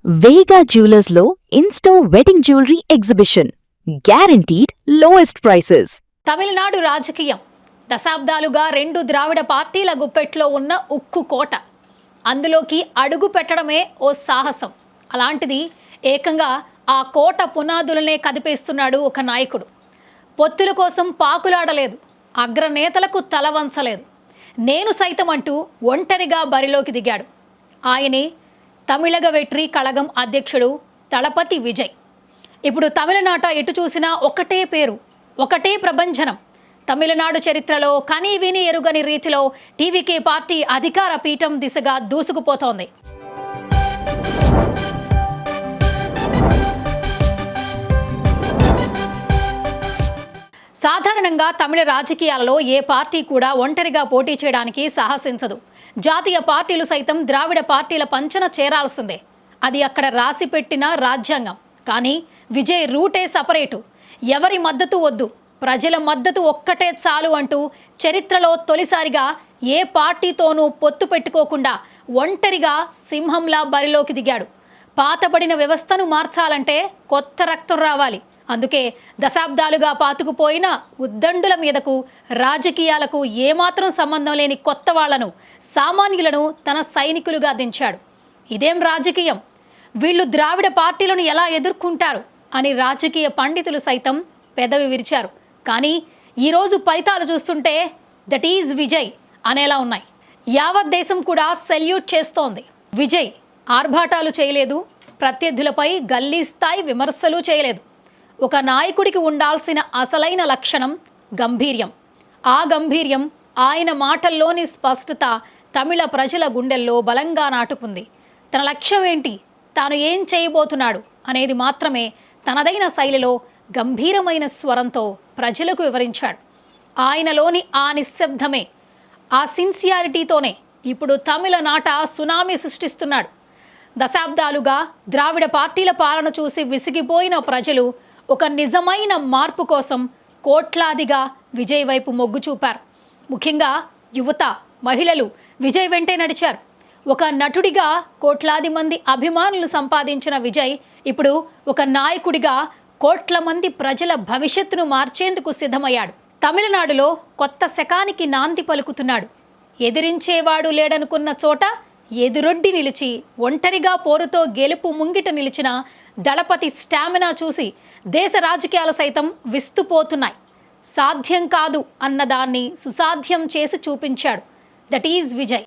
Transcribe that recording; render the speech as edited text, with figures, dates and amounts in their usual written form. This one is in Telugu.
వేగా జ్యువెలర్స్లో in-store wedding jewellery exhibition. Guaranteed lowest prices. Tamil Nadu రాజకీయం దశాబ్దాలుగా రెండు ద్రావిడ పార్టీల గుప్పెట్లో ఉన్న ఉక్కు కోట. అందులోకి అడుగు పెట్టడమే ఓ సాహసం. అలాంటిది ఏకంగా ఆ కోట పునాదులనే కదిపేస్తున్నాడు ఒక నాయకుడు. పొత్తుల కోసం పాకులాడలేదు, అగ్రనేతలకు తలవంచలేదు, నేను సైతం అంటూ ఒంటరిగా బరిలోకి దిగాడు. ఆయనే తమిళగ వెట్రి కళగం అధ్యక్షుడు తలపతి విజయ్. ఇప్పుడు తమిళనాట ఎటు చూసినా ఒకటే పేరు, ఒకటే ప్రభంజనం. తమిళనాడు చరిత్రలో కనీ విని ఎరుగని రీతిలో టీవీకే పార్టీ అధికార పీఠం దిశగా దూసుకుపోతోంది. సాధారణంగా తమిళ రాజకీయాలలో ఏ పార్టీ కూడా ఒంటరిగా పోటీ చేయడానికి సాహసించదు. జాతీయ పార్టీలు సైతం ద్రావిడ పార్టీల పంచన చేరాల్సిందే. అది అక్కడ రాసిపెట్టిన రాజ్యాంగం. కానీ విజయ్ రూటే సపరేటు. ఎవరి మద్దతు వద్దు, ప్రజల మద్దతు ఒక్కటే చాలు అంటూ చరిత్రలో తొలిసారిగా ఏ పార్టీతోనూ పొత్తు పెట్టుకోకుండా ఒంటరిగా సింహంలా బరిలోకి దిగాడు. పాతబడిన వ్యవస్థను మార్చాలంటే కొత్త రక్తం రావాలి. అందుకే దశాబ్దాలుగా పాతుకుపోయిన ఉద్దండుల మీదకు, రాజకీయాలకు ఏమాత్రం సంబంధం లేని కొత్త వాళ్లను, సామాన్యులను తన సైనికులుగా దించాడు. ఇదేం రాజకీయం? వీళ్ళు ద్రావిడ పార్టీలను ఎలా ఎదుర్కొంటారు అని రాజకీయ పండితులు సైతం పెదవి విరిచారు. కానీ ఈరోజు ఫలితాలు చూస్తుంటే దట్ ఈజ్ విజయ్ అనేలా ఉన్నాయి. యావత్ దేశం కూడా సెల్యూట్ చేస్తోంది. విజయ్ ఆర్భాటాలు చేయలేదు, ప్రత్యర్థులపై గల్లీ స్థాయి విమర్శలు చేయలేదు. ఒక నాయకుడికి ఉండాల్సిన అసలైన లక్షణం గంభీర్యం. ఆ గంభీర్యం, ఆయన మాటల్లోని స్పష్టత తమిళ ప్రజల గుండెల్లో బలంగా నాటుకుంది. తన లక్ష్యం ఏంటి, తాను ఏం చేయబోతున్నాడు అనేది మాత్రమే తనదైన శైలిలో గంభీరమైన స్వరంతో ప్రజలకు వివరించాడు. ఆయనలోని ఆ నిశ్శబ్దమే, ఆ సిన్సియారిటీతోనే ఇప్పుడు తమిళనాట సునామీ సృష్టిస్తున్నాడు. దశాబ్దాలుగా ద్రావిడ పార్టీల పాలన చూసి విసిగిపోయిన ప్రజలు ఒక నిజమైన మార్పు కోసం కోట్లాదిగా విజయ్ వైపు మొగ్గు చూపారు. ముఖ్యంగా యువత, మహిళలు విజయ్ వెంటే నడిచారు. ఒక నటుడిగా కోట్లాది మంది అభిమానులు సంపాదించిన విజయ్ ఇప్పుడు ఒక నాయకుడిగా కోట్ల మంది ప్రజల భవిష్యత్తును మార్చేందుకు సిద్ధమయ్యాడు. తమిళనాడులో కొత్త శకానికి నాంది పలుకుతున్నాడు. ఎదిరించేవాడు లేడనుకున్న చోట ఎదురొడ్డి నిలిచి ఒంటరిగా పోరుతో గెలుపు ముంగిట నిలిచిన దళపతి స్టామినా చూసి దేశ రాజకీయాలు సైతం విస్తుపోతున్నాయి. సాధ్యం కాదు అన్నదాన్ని సుసాధ్యం చేసి చూపించాడు. That is Vijay.